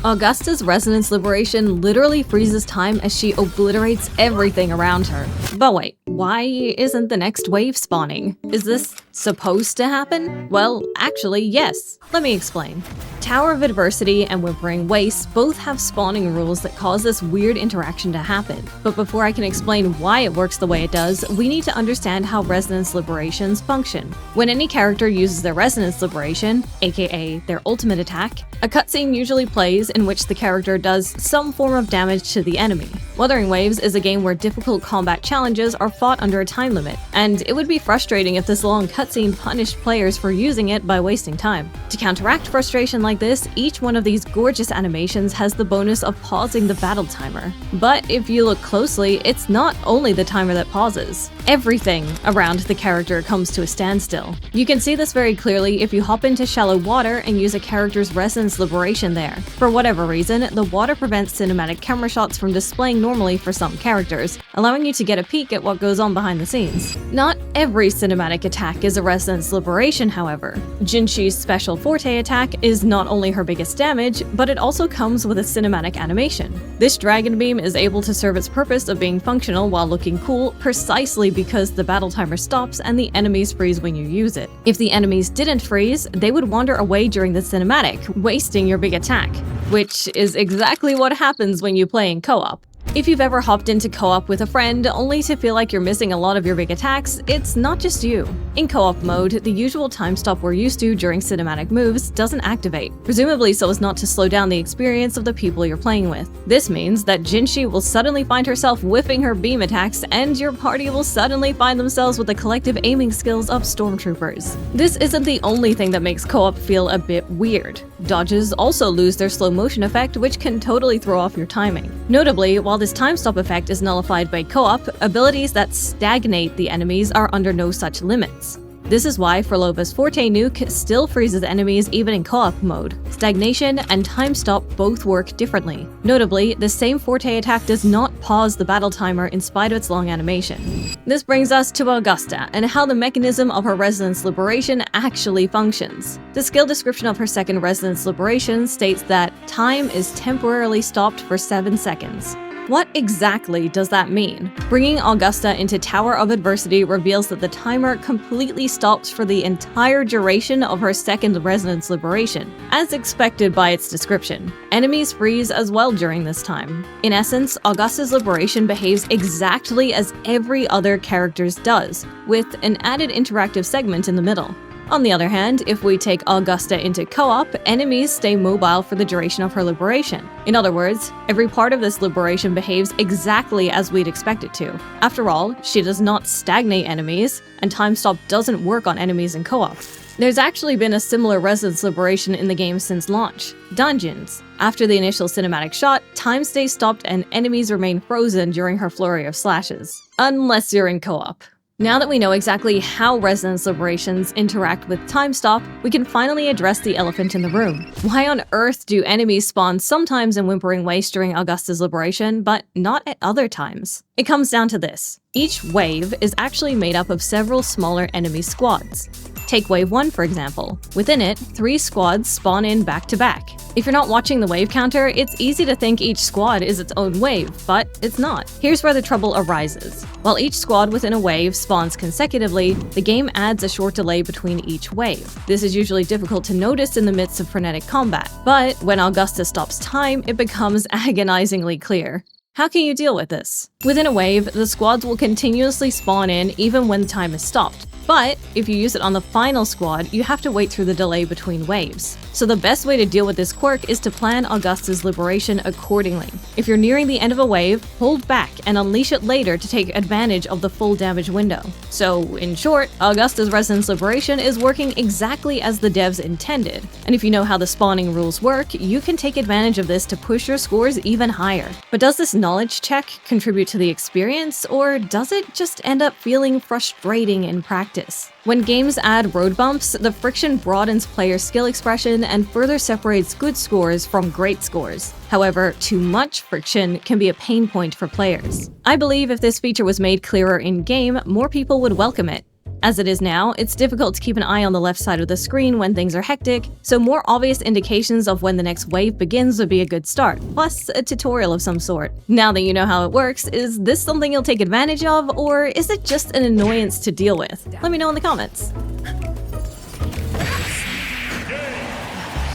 Augusta's resonance liberation literally freezes time as she obliterates everything around her. But wait, why isn't the next wave spawning? Is this supposed to happen? Well, actually, yes. Let me explain. Tower of Adversity and Whimpering Wastes both have spawning rules that cause this weird interaction to happen. But before I can explain why it works the way it does, we need to understand how resonance liberations function. When any character uses their resonance liberation, aka their ultimate attack, a cutscene usually plays in which the character does some form of damage to the enemy. Wuthering Waves is a game where difficult combat challenges are fought under a time limit, and it would be frustrating if this long cutscene punished players for using it by wasting time. To counteract frustration like this, each one of these gorgeous animations has the bonus of pausing the battle timer. But if you look closely, it's not only the timer that pauses. Everything around the character comes to a standstill. You can see this very clearly if you hop into shallow water and use a character's resonance liberation there. For whatever reason, the water prevents cinematic camera shots from displaying normally for some characters, allowing you to get a peek at what goes on behind the scenes. Not every cinematic attack is a resonance liberation, however. Jinshi's special forte attack is not only her biggest damage, but it also comes with a cinematic animation. This dragon beam is able to serve its purpose of being functional while looking cool precisely because the battle timer stops and the enemies freeze when you use it. If the enemies didn't freeze, they would wander away during the cinematic, wasting your big attack, which is exactly what happens when you play in co-op. If you've ever hopped into co-op with a friend only to feel like you're missing a lot of your big attacks, it's not just you. In co-op mode, the usual time stop we're used to during cinematic moves doesn't activate, presumably so as not to slow down the experience of the people you're playing with. This means that Jinshi will suddenly find herself whiffing her beam attacks, and your party will suddenly find themselves with the collective aiming skills of stormtroopers. This isn't the only thing that makes co-op feel a bit weird. Dodges also lose their slow motion effect, which can totally throw off your timing. Notably, while this time stop effect is nullified by co-op, abilities that stagnate the enemies are under no such limits. This is why Frolova's Forte nuke still freezes enemies even in co-op mode. Stagnation and time stop both work differently. Notably, the same Forte attack does not pause the battle timer in spite of its long animation. This brings us to Augusta and how the mechanism of her resonance liberation actually functions. The skill description of her second resonance liberation states that time is temporarily stopped for 7 seconds. What exactly does that mean? Bringing Augusta into Tower of Adversity reveals that the timer completely stops for the entire duration of her second resonance liberation, as expected by its description. Enemies freeze as well during this time. In essence, Augusta's liberation behaves exactly as every other character's does, with an added interactive segment in the middle. On the other hand, if we take Augusta into co-op, enemies stay mobile for the duration of her liberation. In other words, every part of this liberation behaves exactly as we'd expect it to. After all, she does not stagnate enemies, and time stop doesn't work on enemies in co-op. There's actually been a similar resonance liberation in the game since launch: Dungeons. After the initial cinematic shot, time stays stopped and enemies remain frozen during her flurry of slashes. Unless you're in co-op. Now that we know exactly how resonance liberations interact with time stop, we can finally address the elephant in the room. Why on earth do enemies spawn sometimes in Whimpering Wastes during Augusta's liberation, but not at other times? It comes down to this. Each wave is actually made up of several smaller enemy squads. Take Wave 1 for example. Within it, 3 squads spawn in back to back. If you're not watching the wave counter, it's easy to think each squad is its own wave, but it's not. Here's where the trouble arises. While each squad within a wave spawns consecutively, the game adds a short delay between each wave. This is usually difficult to notice in the midst of frenetic combat, but when Augusta stops time, it becomes agonizingly clear. How can you deal with this? Within a wave, the squads will continuously spawn in even when time is stopped. But if you use it on the final squad, you have to wait through the delay between waves. So the best way to deal with this quirk is to plan Augusta's liberation accordingly. If you're nearing the end of a wave, hold back and unleash it later to take advantage of the full damage window. So in short, Augusta's resonance liberation is working exactly as the devs intended. And if you know how the spawning rules work, you can take advantage of this to push your scores even higher. But does this knowledge check contribute to the experience, or does it just end up feeling frustrating in practice? When games add road bumps, the friction broadens player skill expression and further separates good scores from great scores. However, too much friction can be a pain point for players. I believe if this feature was made clearer in-game, more people would welcome it. As it is now, it's difficult to keep an eye on the left side of the screen when things are hectic, so more obvious indications of when the next wave begins would be a good start, plus a tutorial of some sort. Now that you know how it works, is this something you'll take advantage of, or is it just an annoyance to deal with? Let me know in the comments.